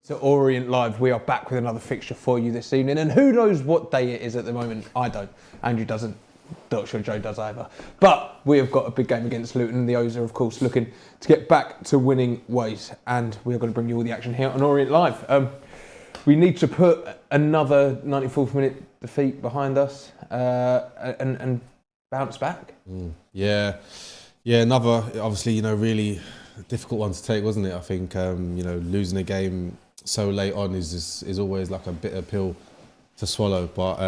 So Orient Live, we are back with another fixture for you this evening, and who knows what day it is at the moment? I don't. Andrew doesn't. Not sure Joe does either. But we have got a big game against Luton. The O's are, of course, looking to get back to winning ways, and we're going to bring you all the action here on Orient Live. We need to put another 94th minute defeat behind us and bounce back. Yeah, another, obviously, really difficult one to take, wasn't it? I think, losing a game so late on is always like a bitter pill to swallow. But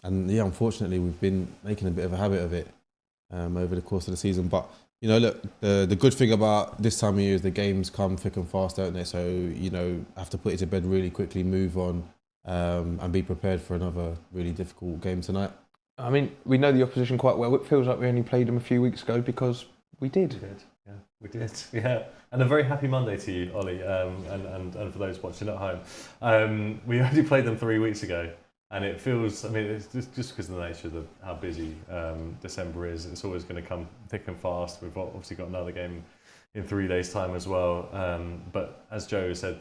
unfortunately, we've been making a bit of a habit of it over the course of the season. But look, the good thing about this time of year is the games come thick and fast, don't they? So have to put it to bed really quickly, move on, and be prepared for another really difficult game tonight. I mean, we know the opposition quite well. It feels like we only played them a few weeks ago because we did. We did. Yeah. And a very happy Monday to you, Ollie, and for those watching at home. We only played them 3 weeks ago, and it feels, it's just because of the nature of how busy December is. It's always going to come thick and fast. We've obviously got another game in 3 days' time as well. But as Joe said,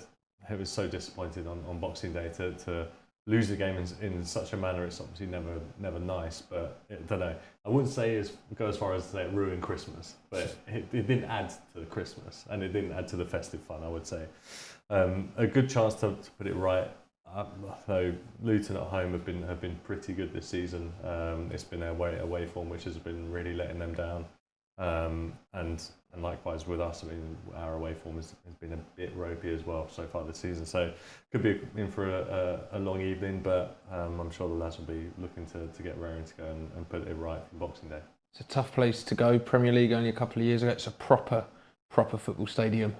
he was so disappointed on Boxing Day to lose the game in such a manner. It's obviously never nice, but I don't know. I wouldn't go as far as to say it ruined Christmas, but it didn't add to the Christmas, and it didn't add to the festive fun, I would say. A good chance to put it right. Though Luton at home have been pretty good this season. It's been their away form which has been really letting them down. And likewise with us, our away form has been a bit ropey as well so far this season. So could be in for a long evening, but I'm sure the lads will be looking to get raring to go and put it right for Boxing Day. It's a tough place to go. Premier League only a couple of years ago. It's a proper football stadium.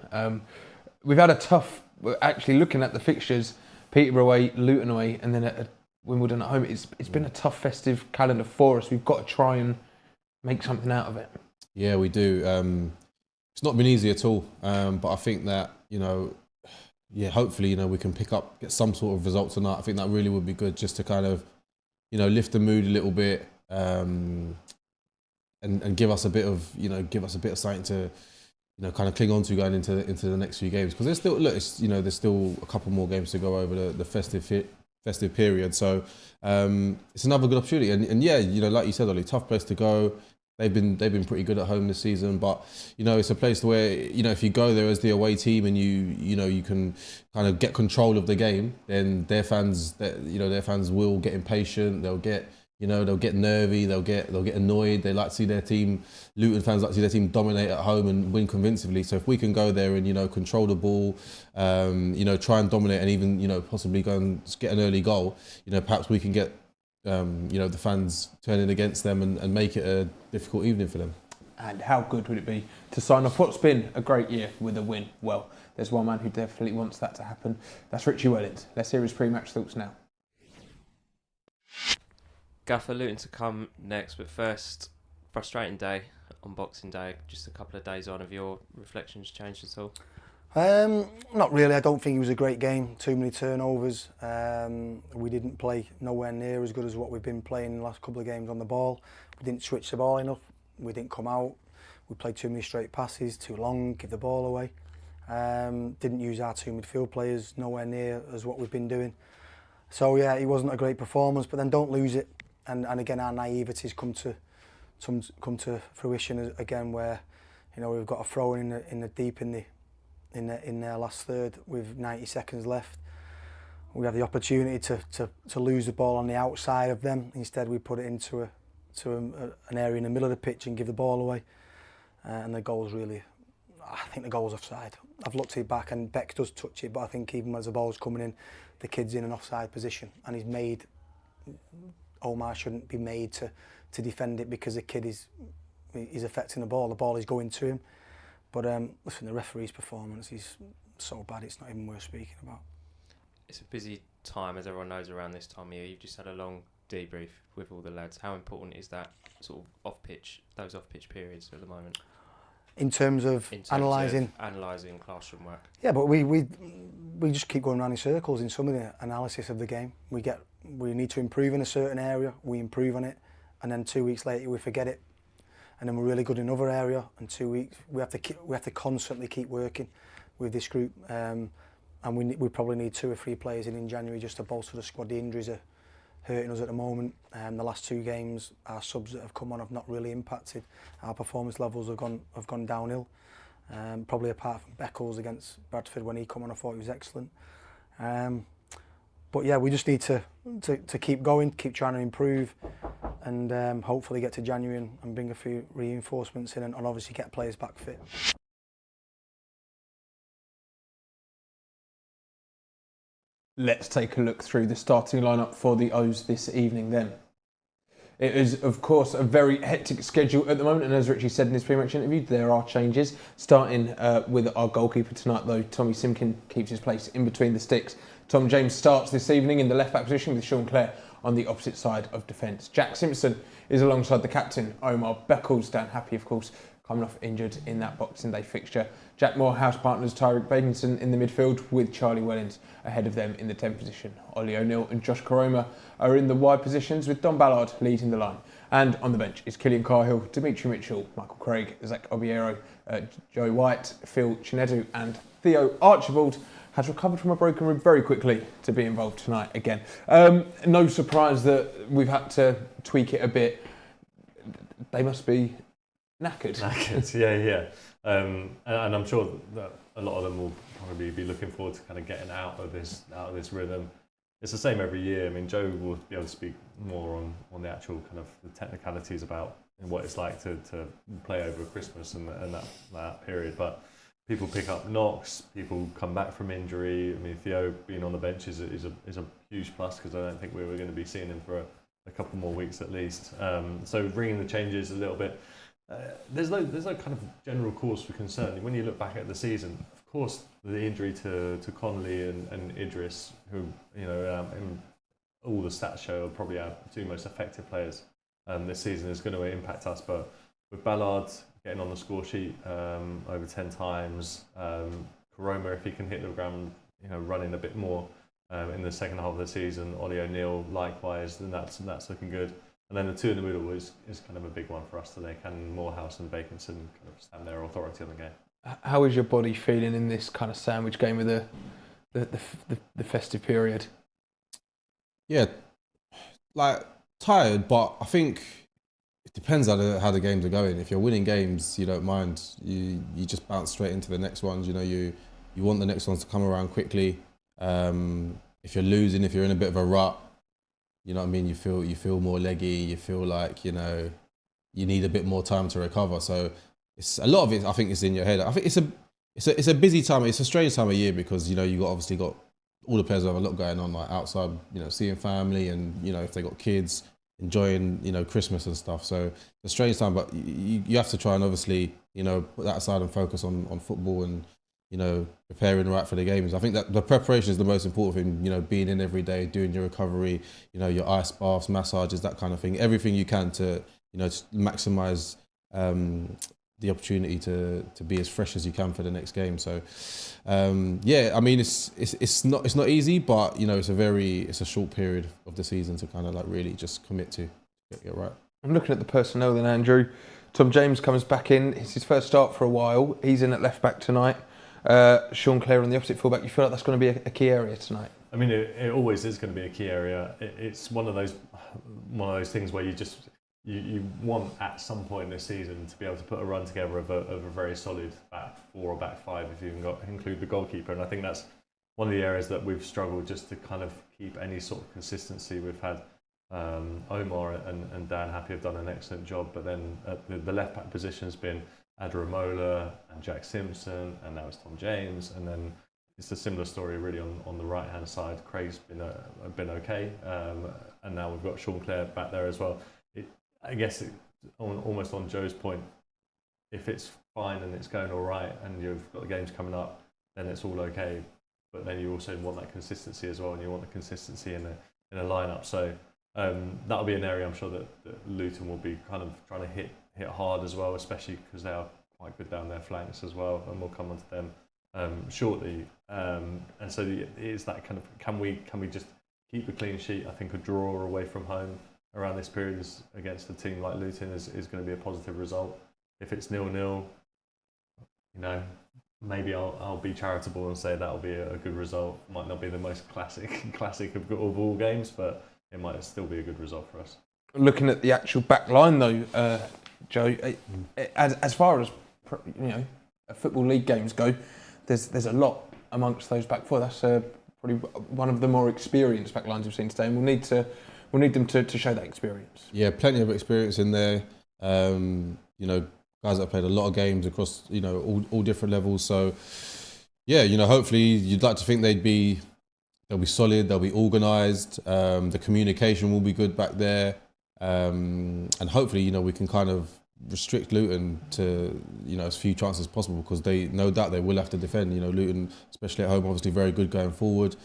We've had a tough, actually looking at the fixtures, Peterborough away, Luton away, and then at Wimbledon at home. It's been a tough festive calendar for us. We've got to try and make something out of it. Yeah, we do. It's not been easy at all, but I think that, hopefully, we can get some sort of result tonight. I think that really would be good, just to kind of, lift the mood a little bit, and give us a bit of, something to, kind of cling on to going into the next few games. Because there's still, there's still a couple more games to go over the festive period. So it's another good opportunity. And like you said, Ollie, tough place to go. They've been pretty good at home this season, but it's a place where if you go there as the away team and you can kind of get control of the game, then their fans will get impatient. They'll get nervy. They'll get annoyed. They like to see their team. Luton fans like to see their team dominate at home and win convincingly. So if we can go there and control the ball, try and dominate and even possibly go and get an early goal, perhaps we can get the fans turning against them and make it a difficult evening for them. And how good would it be to sign off what's been a great year with a win? Well, there's one man who definitely wants that to happen. That's Richie Wellens. Let's hear his pre-match thoughts now. Gaffer, Luton to come next, but first, frustrating day on Boxing Day. Just a couple of days on. Have your reflections changed at all? Not really. I don't think it was a great game. Too many turnovers. We didn't play nowhere near as good as what we've been playing the last couple of games on the ball. We didn't switch the ball enough. We didn't come out. We played too many straight passes, too long, give the ball away. Didn't use our two midfield players nowhere near as what we've been doing. So yeah, it wasn't a great performance, but then don't lose it. And again, our naivety's come to fruition again, where we've got a throw in the deep in their last third with 90 seconds left. We have the opportunity to lose the ball on the outside of them. Instead, we put it into an area in the middle of the pitch and give the ball away. And the goal's I think the goal's offside. I've looked it back and Beck does touch it, but I think even as the ball's coming in, the kid's in an offside position and Omar shouldn't be made to defend it because the kid is affecting the ball is going to him. But listen, the referee's performance is so bad, it's not even worth speaking about. It's a busy time, as everyone knows, around this time of year. You've just had a long debrief with all the lads. How important is that sort of those off-pitch periods at the moment? In terms of analysing classroom work. Yeah, but we just keep going around in circles in some of the analysis of the game. We need to improve in a certain area, we improve on it, and then 2 weeks later we forget it. And then we're really good in another area, and 2 weeks we have to constantly keep working with this group. and we probably need 2 or 3 players in January just to bolster the squad. The injuries are hurting us at the moment. The last 2 games, our subs that have come on have not really impacted. Our performance levels have gone downhill. Probably apart from Beckles against Bradford when he come on, I thought he was excellent. But yeah, we just need to keep going, keep trying to improve, and hopefully get to January and bring a few reinforcements in, and obviously get players back fit. Let's take a look through the starting lineup for the O's this evening then. It is, of course, a very hectic schedule at the moment, and as Richie said in his pre-match interview, there are changes. Starting with our goalkeeper tonight, though, Tommy Simkin keeps his place in between the sticks. Tom James starts this evening in the left-back position with Sean Clare on the opposite side of defence. Jack Simpson is alongside the captain, Omar Beckles. Dan Happy, of course, coming off injured in that Boxing Day fixture. Jack Morehouse partners Tyreek Bakinson in the midfield with Charlie Wellens ahead of them in the 10th position. Ollie O'Neill and Josh Koroma are in the wide positions with Don Ballard leading the line. And on the bench is Killian Cahill, Dimitri Mitchell, Michael Craig, Zach Obiero, Joey White, Phil Chinedu and Theo Archibald has recovered from a broken rib very quickly to be involved tonight again. No surprise that we've had to tweak it a bit. They must be knackered. Yeah. And I'm sure that a lot of them will probably be looking forward to kind of getting out of this rhythm. It's the same every year. I mean, Joe will be able to speak more on the actual kind of the technicalities about what it's like to play over Christmas and that period. But people pick up knocks, people come back from injury. I mean, Theo being on the bench is a huge plus, because I don't think we were going to be seeing him for a couple more weeks at least. So bringing the changes a little bit. There's no kind of general cause for concern. When you look back at the season, of course, the injury to Connolly and Idris, who, you know, in all the stats show are probably our 2 most effective players this season, is going to impact us. But with Ballard getting on the score sheet over 10 times, Koroma, if he can hit the ground, you know, running a bit more in the second half of the season, Ollie O'Neill likewise, then that's looking good. And then the 2 in the middle is kind of a big one for us today. Can Morehouse and Bakinson kind of stand their authority on the game? How is your body feeling in this kind of sandwich game of the festive period? Yeah, like tired, but I think it depends how the games are going. If you're winning games, you don't mind. You just bounce straight into the next ones. You know, you want the next ones to come around quickly. If you're losing, if you're in a bit of a rut, you know what I mean, you feel more leggy, you feel like, you know, you need a bit more time to recover. So it's a lot of it, I think, is in your head. I think it's a busy time, it's a strange time of year, because, you know, you obviously got all the players have a lot going on, like outside, you know, seeing family, and, you know, if they got kids, enjoying, you know, Christmas and stuff. So it's a strange time, but you have to try and obviously, you know, put that aside and focus on football and, you know, preparing right for the games. I think that the preparation is the most important thing, you know, being in every day, doing your recovery, you know, your ice baths, massages, that kind of thing. Everything you can to, you know, to maximise the opportunity to be as fresh as you can for the next game. So, yeah, I mean, it's not easy, but, you know, it's a short period of the season to kind of like really just commit to get it right. I'm looking at the personnel then, Andrew. Tom James comes back in. It's his first start for a while. He's in at left back tonight. Sean Clare on the opposite fullback. You feel like that's going to be a key area tonight? I mean, it always is going to be a key area. It's one of those things where you want at some point this season to be able to put a run together of a very solid back 4 or back 5 if you include the goalkeeper. And I think that's one of the areas that we've struggled just to kind of keep any sort of consistency. We've had Omar and Dan Happy have done an excellent job, but then at the left back position has been Adaramola and Jack Simpson, and now it's Tom James, and then it's a similar story really on the right hand side. Craig's been okay, and now we've got Sean Clare back there as well. I guess almost on Joe's point, if it's fine and it's going all right and you've got the games coming up, then it's all okay. But then you also want that consistency as well, and you want the consistency in a lineup. So that'll be an area I'm sure that Luton will be kind of trying to hit hard as well, especially because they are quite good down their flanks as well, and we'll come on to them shortly. And so it is that kind of, can we just keep a clean sheet? I think a draw away from home around this period against a team like Luton is going to be a positive result. If it's 0-0, you know, maybe I'll be charitable and say that'll be a good result. Might not be the most classic of all games, but it might still be a good result for us. Looking at the actual back line though, Joe, as far as football league games go, there's a lot amongst those back four. That's probably one of the more experienced back lines we've seen today, and we'll need them to show that experience. Yeah, plenty of experience in there. Guys that have played a lot of games across all different levels. So yeah, hopefully you'd like to think they'll be solid, they'll be organised. The communication will be good back there, and hopefully we can kind of restrict Luton to as few chances as possible, because they no doubt they will have to defend. Luton, especially at home, obviously very good going forward.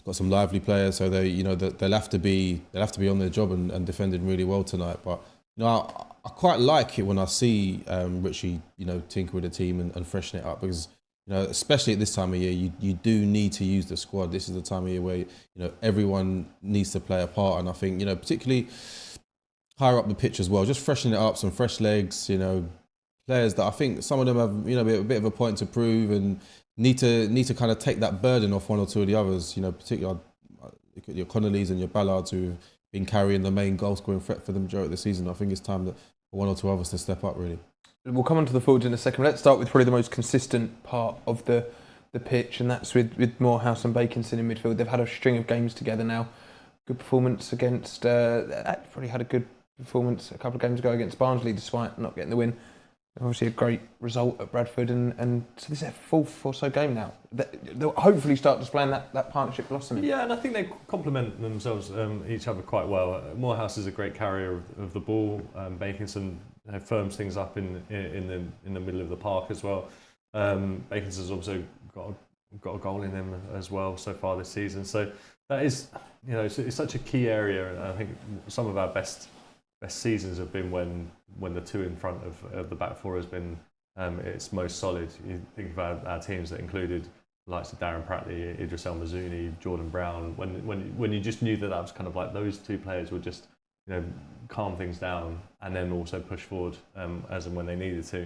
Got some lively players, so they'll have to be on their job and defending really well tonight. But I quite like it when I see Richie tinker with the team and freshen it up, because especially at this time of year, you do need to use the squad. This is the time of year where everyone needs to play a part, and I think particularly higher up the pitch as well, just freshening it up, some fresh legs, players that I think some of them have a bit of a point to prove and need to kind of take that burden off one or two of the others. Particularly your Connolly's and your Ballards, who've been carrying the main goal scoring threat for them during the season. I think it's time for one or two others to step up, really. We'll come on to the forwards in a second. Let's start with probably the most consistent part of the pitch, and that's with Morehouse and Baconson in midfield. They've had a string of games together now. Good performance against... probably had a good performance a couple of games ago against Barnsley, despite not getting the win. Obviously a great result at Bradford, and so this is their fourth or so game now. They'll hopefully start displaying that partnership blossoming. Yeah, and I think they complement themselves each other quite well. Morehouse is a great carrier of the ball. Baconson firms things up in the middle of the park as well. Baconson's also got a goal in him as well so far this season. So that is, it's such a key area, and I think some of our best seasons have been when the two in front of the back four has been its most solid. You think about our teams that included the likes of Darren Pratley, Idris El Mazouni, Jordan Brown, when you just knew that was kind of like those two players would just calm things down and then also push forward as and when they needed to.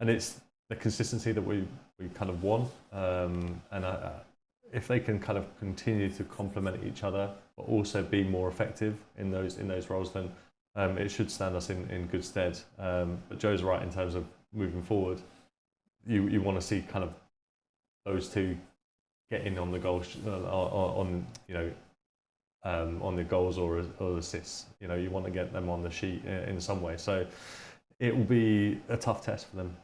And it's the consistency that we kind of want, and if they can kind of continue to complement each other but also be more effective in those roles, then it should stand us in good stead. But Joe's right in terms of moving forward. You want to see kind of those two get in on the goals, on the goals or assists. You want to get them on the sheet in some way. So it will be a tough test for them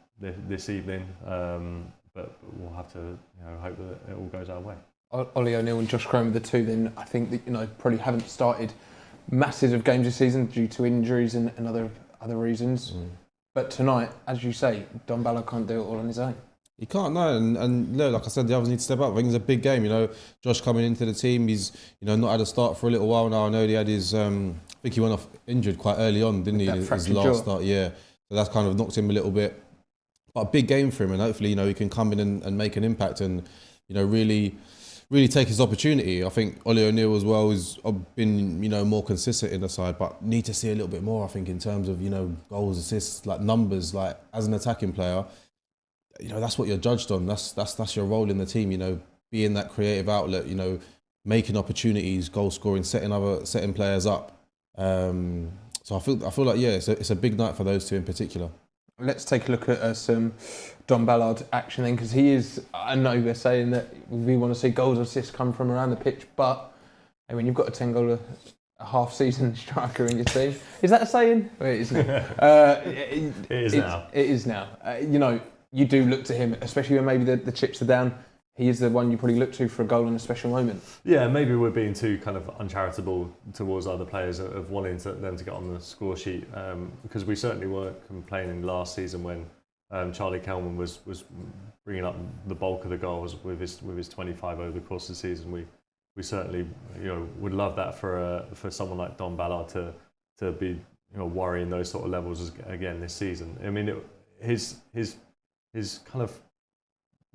this evening. But we'll have to hope that it all goes our way. Ollie O'Neill and Josh Crone, the two, then I think that probably haven't started masses of games this season due to injuries and other reasons. But tonight, as you say, Don Ballard can't do it all on his own. He can't, no, and look, like I said, the others need to step up. I think it's a big game. Josh coming into the team, he's not had a start for a little while now. I know he had his, I think he went off injured quite early on, didn't he? His last start, yeah. So that's kind of knocked him a little bit. But a big game for him, and hopefully, he can come in and make an impact and, really take his opportunity. I think Ollie O'Neill as well has been, more consistent in the side, but need to see a little bit more, I think, in terms of, goals, assists, like numbers, like as an attacking player. That's what you're judged on. That's your role in the team, being that creative outlet, making opportunities, goal scoring, setting players up. So I feel like, yeah, it's a big night for those two in particular. Let's take a look at some Don Ballard action then, because he is, I know we're saying that we want to see goals or assists come from around the pitch, but when you've got a 10 goal a half season striker in your team, is that a saying? Well, it isn't. It is now. It is now. You do look to him, especially when maybe the chips are down. He is the one you probably look to for a goal in a special moment. Yeah, maybe we're being too kind of uncharitable towards other players of wanting them to get on the score sheet, because we certainly weren't complaining last season when Charlie Kelman was bringing up the bulk of the goals with his 25 over the course of the season. We certainly would love that for someone like Don Ballard to be worrying those sort of levels again this season. I mean, his kind of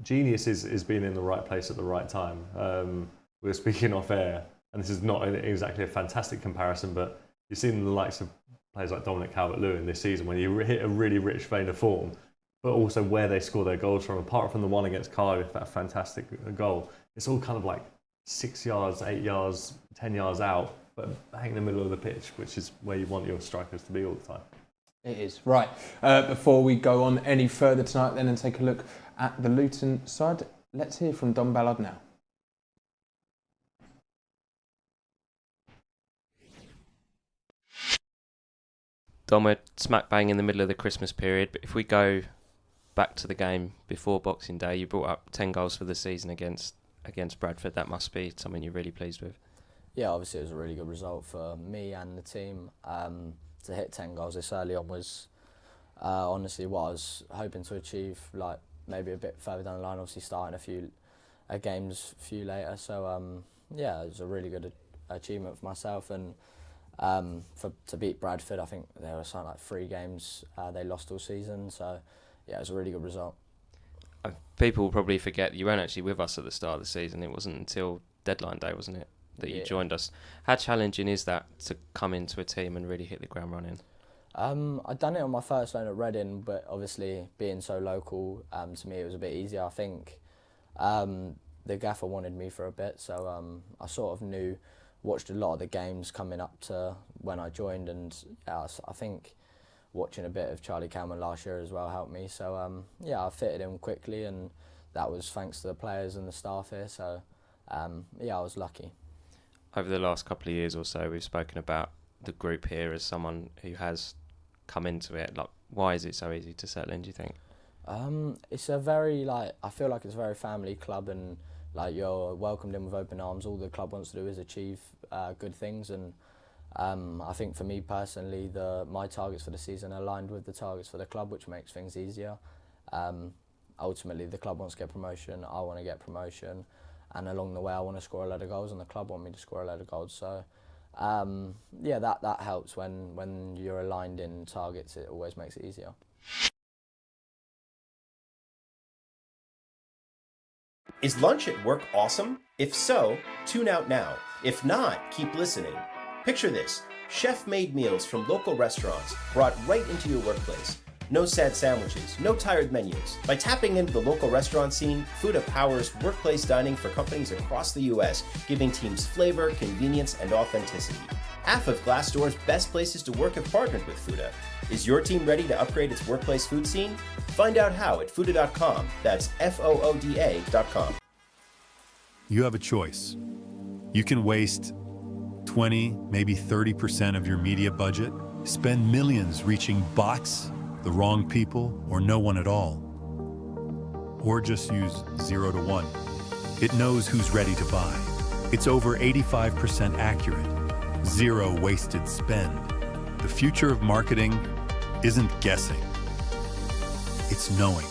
genius is being in the right place at the right time. We were speaking off air, and this is not exactly a fantastic comparison, but you've seen the likes of players like Dominic Calvert-Lewin this season when you hit a really rich vein of form. but also where they score their goals from. Apart from the one against Cardiff, that fantastic goal, it's all kind of like 6 yards, 8 yards, 10 yards out, but bang in the middle of the pitch, which is where you want your strikers to be all the time. It is. Right. Before we go on any further tonight then and take a look at the Luton side, let's hear from Don Ballard now. Dom, we're smack bang in the middle of the Christmas period, but if we go back to the game before Boxing Day, you brought up 10 goals for the season against Bradford. That must be something you're really pleased with. Yeah, obviously it was a really good result for me and the team. To hit 10 goals this early on was honestly what I was hoping to achieve, like maybe a bit further down the line, obviously starting a few later. So yeah, it was a really good achievement for myself, and to beat Bradford, I think there were something like 3 games they lost all season, so yeah, it was a really good result. People will probably forget that you weren't actually with us at the start of the season. It wasn't until deadline day, wasn't it, that you joined us. How challenging is that to come into a team and really hit the ground running? I'd done it on my first loan at Reading, but obviously being so local, to me it was a bit easier. I think the Gaffer wanted me for a bit, so I sort of watched a lot of the games coming up to when I joined, and yeah, I think watching a bit of Charlie Cameron last year as well helped me. So yeah, I fitted in quickly, and that was thanks to the players and the staff here. So yeah, I was lucky. Over the last couple of years or so, we've spoken about the group here as someone who has come into it. Like, why is it so easy to settle in, do you think? It's a very, I feel like it's a very family club, and like you're welcomed in with open arms. All the club wants to do is achieve good things, and I think for me personally, my targets for the season are aligned with the targets for the club, which makes things easier. Ultimately, the club wants to get promotion, I want to get promotion, and along the way I want to score a load of goals, and the club want me to score a load of goals. So yeah, that helps when you're aligned in targets. It always makes it easier. Is lunch at work awesome? If so, tune out now. If not, keep listening. Picture this: chef-made meals from local restaurants brought right into your workplace. No sad sandwiches, no tired menus. By tapping into the local restaurant scene, Fuda powers workplace dining for companies across the U.S., giving teams flavor, convenience, and authenticity. Half of Glassdoor's best places to work have partnered with Fuda. Is your team ready to upgrade its workplace food scene? Find out how at Fuda.com. That's FOODA.com. You have a choice. You can waste 20, maybe 30% of your media budget, spend millions reaching bots, the wrong people, or no one at all. Or just use 0 to 1. It knows who's ready to buy. It's over 85% accurate. Zero wasted spend. The future of marketing isn't guessing. It's knowing.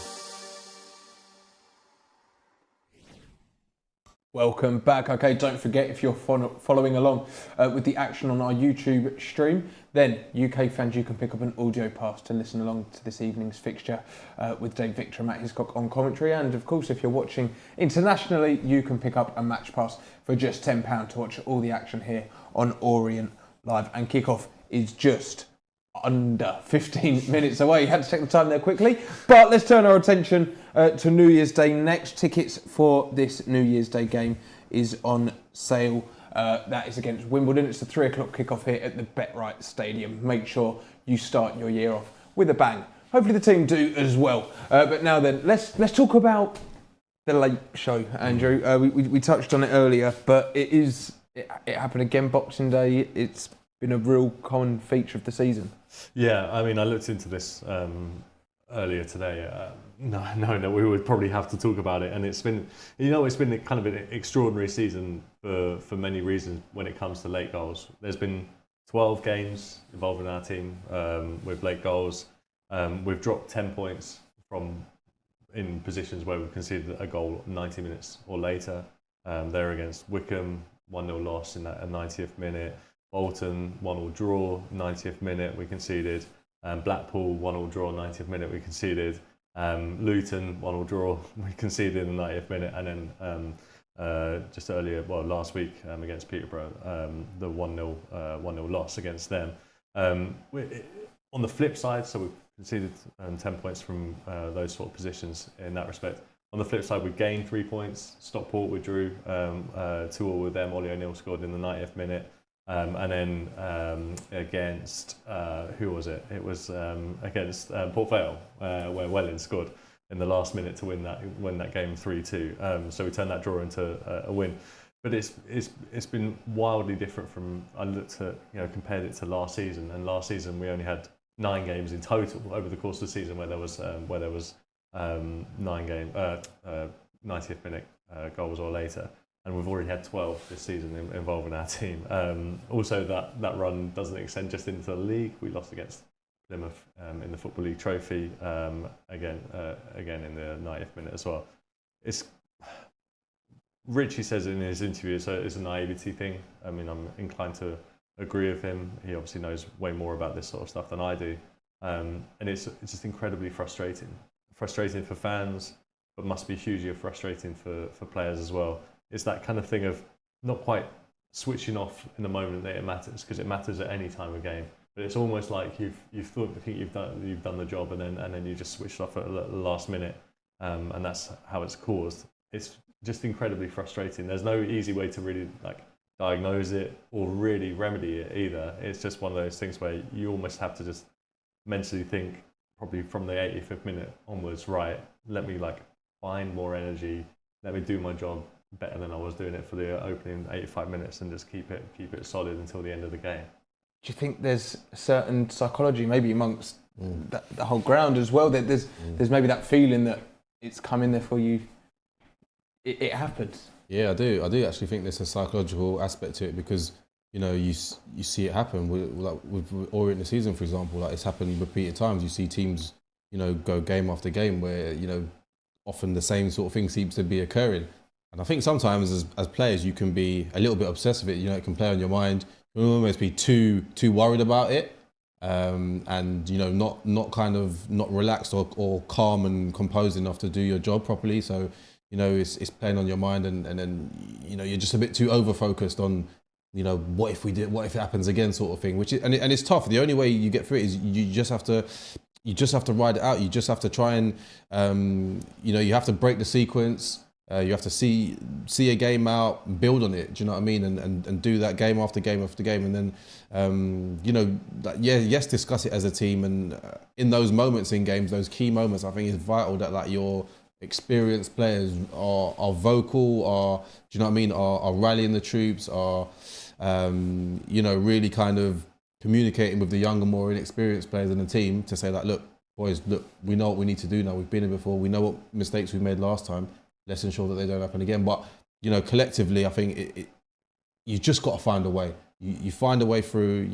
Welcome back. Okay, don't forget, if you're following along with the action on our YouTube stream, then UK fans, you can pick up an audio pass to listen along to this evening's fixture with Dave Victor and Matt Hiscock on commentary. And of course, if you're watching internationally, you can pick up a match pass for just £10 to watch all the action here on Orient Live. And kickoff is just under 15 minutes away. You had to check the time there quickly, but let's turn our attention to New Year's Day next. Tickets for this New Year's Day game is on sale. That is against Wimbledon. It's the 3 o'clock kickoff here at the BetRight Stadium. Make sure you start your year off with a bang. Hopefully the team do as well. But now then, let's talk about the late show, Andrew. We touched on it earlier, but it happened again Boxing Day. It's been a real common feature of the season. Yeah, I mean, I looked into this earlier today, knowing that we would probably have to talk about it, and it's been kind of an extraordinary season for many reasons when it comes to late goals. There's been 12 games involving our team with late goals. We've dropped 10 points in positions where we've conceded a goal 90 minutes or later. They're against Wycombe, 1-0 loss in that 90th minute. Bolton, 1-1 draw, 90th minute, we conceded. Blackpool, 1-1 draw, 90th minute, we conceded. Luton, 1-1 draw, we conceded in the 90th minute. And then just earlier, last week against Peterborough, the 1-0 loss against them. On the flip side, so we've conceded 10 points from those sort of positions in that respect. On the flip side, we gained 3 points. Stockport, we drew 2-2 with them. Ollie O'Neill scored in the 90th minute. And then against, who was it? It was against Port Vale, where Welling scored in the last minute to win that game 3-2. So we turned that draw into a win. But it's been wildly different from, I looked at, compared it to last season, and last season we only had 9 games in total over the course of the season where there was 9 game 90th minute goals or later, and we've already had 12 this season involving our team. Also, that run doesn't extend just into the league. We lost against Plymouth in the Football League Trophy again in the 90th minute as well. Richie says in his interview it's a naivety thing. I mean, I'm inclined to agree with him. He obviously knows way more about this sort of stuff than I do, and it's just incredibly frustrating for fans, but must be hugely frustrating for players as well. It's that kind of thing of not quite switching off in the moment that it matters, because it matters at any time of game. But it's almost like you think you've done the job, and then you just switched off at the last minute, and that's how it's caused. It's just incredibly frustrating. There's no easy way to really diagnose it or really remedy it either. It's just one of those things where you almost have to just mentally think, probably from the 85th minute onwards, right, let me find more energy, let me do my job better than I was doing it for the opening 85 minutes, and just keep it solid until the end of the game. Do you think there's a certain psychology maybe amongst the whole ground as well, that there's maybe that feeling that it's come in there for you, it happens? Yeah, I do actually think there's a psychological aspect to it, because you see it happen with Orient this season, for example. It's happened repeated times. You see teams go game after game where often the same sort of thing seems to be occurring. And I think sometimes as players you can be a little bit obsessed with it. It can play on your mind. You can almost be too worried about it, and not relaxed or calm and composed enough to do your job properly. So it's playing on your mind, and then you're just a bit too over focused on what if it happens again, sort of thing. Which is, and it's tough. The only way you get through it is you just have to ride it out. You just have to try and you have to break the sequence. You have to see a game out, build on it. Do you know what I mean? And do that game after game after game, and then yes, discuss it as a team. And in those moments in games, those key moments, I think it's vital that your experienced players are vocal, do you know what I mean? Are rallying the troops, are really kind of communicating with the younger, more inexperienced players in the team to say look, boys, we know what we need to do now. We've been here before. We know what mistakes we made last time. Let's ensure that they don't happen again. But collectively, I think you just got to find a way. You find a way through.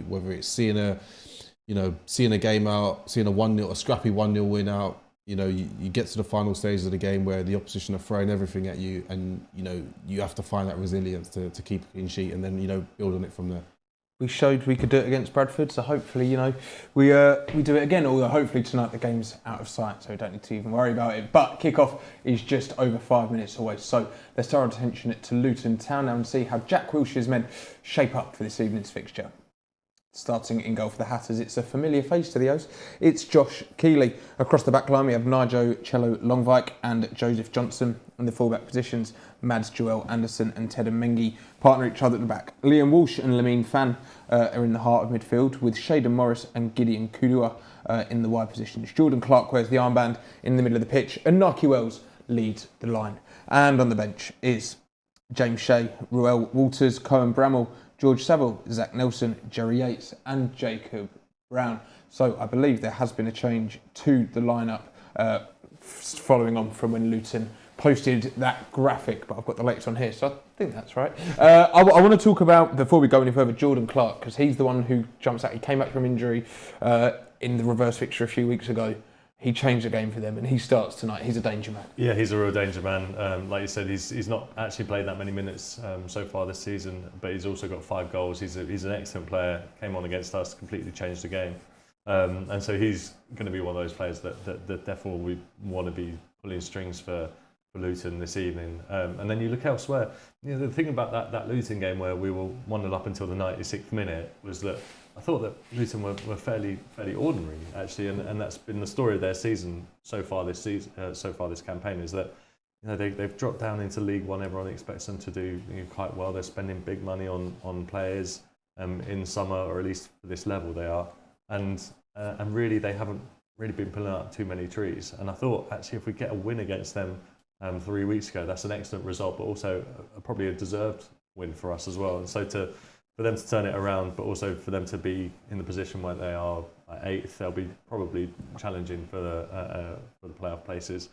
Whether it's seeing a game out, seeing a scrappy 1-0 win out. You get to the final stages of the game where the opposition are throwing everything at you, and you have to find that resilience to keep a clean sheet, and then build on it from there. We showed we could do it against Bradford, so hopefully we do it again. Although hopefully tonight the game's out of sight, so we don't need to even worry about it. But kick-off is just over 5 minutes away, so let's turn our attention to Luton Town now and see how Jack Wilshere's men shape up for this evening's fixture. Starting in goal for the Hatters, it's a familiar face to the O's. It's Josh Keeley. Across the back line, we have Nigel Cello Longvike and Joseph Johnson. In the fullback positions, Mads Joel Anderson and Ted Mengi partner each other at the back. Liam Walsh and Lamine Fan are in the heart of midfield, with Shaden Morris and Gideon Kudua in the wide positions. Jordan Clark wears the armband in the middle of the pitch, and Nike Wells leads the line. And on the bench is James Shea, Ruel Walters, Cohen Bramall, George Saville, Zach Nelson, Jerry Yates and Jacob Brown. So I believe there has been a change to the lineup following on from when Luton posted that graphic, but I've got the latest on here, so I think that's right. I want to talk about, before we go any further, Jordan Clark, because he's the one who jumps out. He came back from injury in the reverse fixture a few weeks ago. He changed the game for them, and he starts tonight. He's a danger man. Yeah, he's a real danger man. Like you said, he's not actually played that many minutes so far this season, but he's also got 5 goals. He's an excellent player. Came on against us, completely changed the game, and so he's going to be one of those players that definitely we want to be pulling strings for Luton this evening. And then you look elsewhere. The thing about that Luton game where we were 1-0 up until the 96th minute was that I thought that Luton were fairly ordinary actually, and that's been the story of their season so far this campaign, is that they've dropped down into League One. Everyone expects them to do quite well. They're spending big money on players in summer, or at least for this level they are, and really they haven't really been pulling up too many trees. And I thought actually if we get a win against them 3 weeks ago, that's an excellent result, but also probably a deserved win for us as well. And so for them to turn it around, but also for them to be in the position where they are at 8th, they'll be probably challenging for the playoff places.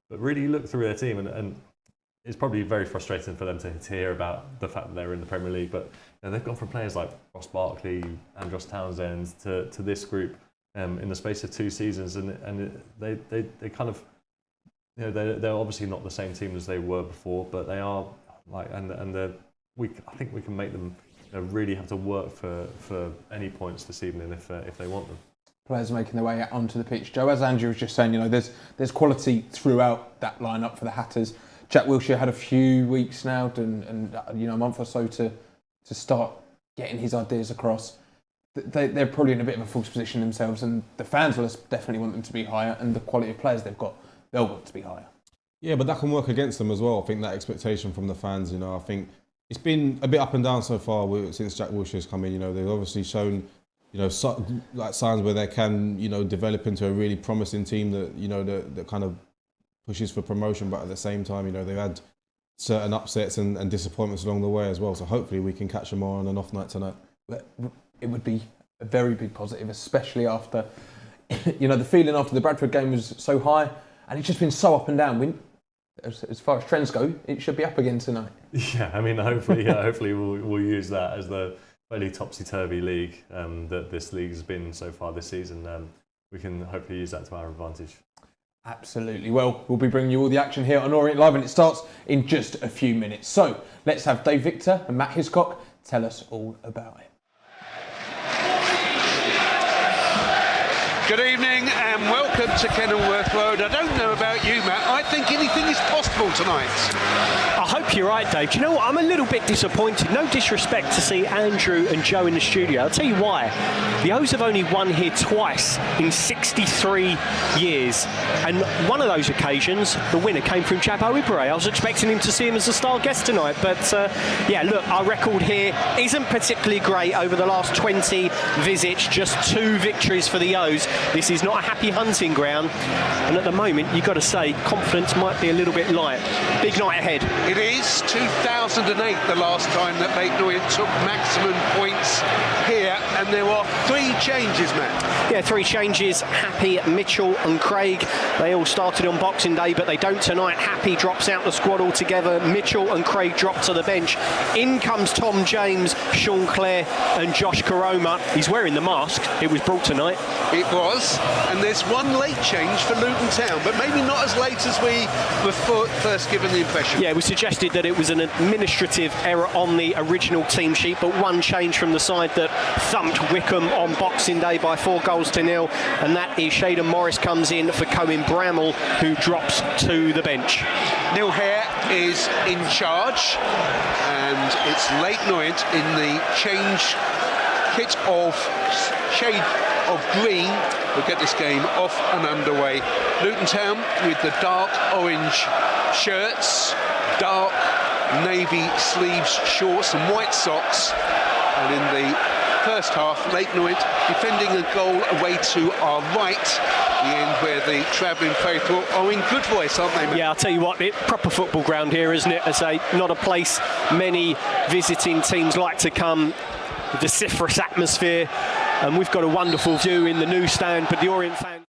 But really, you look through their team, and it's probably very frustrating for them to hear about the fact that they're in the Premier League. But they've gone from players like Ross Barkley and Josh Townsend to this group in the space of 2 seasons, and they kind of, they're obviously not the same team as they were before, but they are like, I think we can make them really have to work for any points this evening if they want them. Players making their way out onto the pitch. Joe, as Andrew was just saying, there's quality throughout that lineup for the Hatters. Jack Wilshere had a few weeks now and a month or so to start getting his ideas across. They're probably in a bit of a false position themselves, and the fans will definitely want them to be higher, and the quality of players they've got, they'll want to be higher. Yeah, but that can work against them as well. I think that expectation from the fans, I think it's been a bit up and down so far since Jack Wilshere's come in. They've obviously shown, like signs where they can, develop into a really promising team that kind of pushes for promotion, but at the same time, they've had certain upsets and disappointments along the way as well. So hopefully we can catch them more on an off night tonight. It would be a very big positive, especially after, the feeling after the Bradford game was so high, and it's just been so up and down. As far as trends go, it should be up again tonight. Yeah, I mean, hopefully we'll use that as the fairly topsy-turvy league that this league has been so far this season. We can hopefully use that to our advantage. Absolutely. Well, we'll be bringing you all the action here on Orient Live, and it starts in just a few minutes. So let's have Dave Victor and Matt Hiscock tell us all about it. Good evening and welcome to Kenilworth Road. I don't know about you, Matt. I think anything is possible tonight. I hope you're right, Dave. Do you know what? I'm a little bit disappointed. No disrespect to see Andrew and Joe in the studio. I'll tell you why. The O's have only won here twice in 63 years. And one of those occasions, the winner came from Jabbo Ibre. I was expecting him to see him as a star guest tonight. But look, our record here isn't particularly great over the last 20 visits. Just 2 victories for the O's. This is not a happy hunting ground, and at the moment you've got to say confidence might be a little bit light. Big night ahead. It is 2008 the last time that Leyton Orient took maximum points here, and there are 3 changes, Matt. Yeah, 3 changes. Happy, Mitchell and Craig, they all started on Boxing Day, but they don't tonight. Happy drops out the squad altogether. Mitchell and Craig drop to the bench. In comes Tom James, Sean Clare and Josh Karoma. He's wearing the mask. It was brought tonight. It was, and there's 1 late change for Luton Town, but maybe not as late as we were first given the impression. Yeah, we suggested that it was an administrative error on the original team sheet, but 1 change from the side that thumped Wickham on Boxing Day by 4-0, and that is Shaden Morris comes in for Cohen Bramall, who drops to the bench. Neil Hare is in charge, and it's Leyton Orient in the change kit of shade of green. We'll get this game off and underway. Luton Town with the dark orange shirts, dark navy sleeves, shorts and white socks. And in the first half, Leyton Orient defending a goal away to our right, the end where the travelling faithful are in good voice, aren't they, Matt? Yeah, I'll tell you what, proper football ground here, isn't it? As not a place many visiting teams like to come. Vociferous atmosphere, and we've got a wonderful view in the new stand, but the Orient fans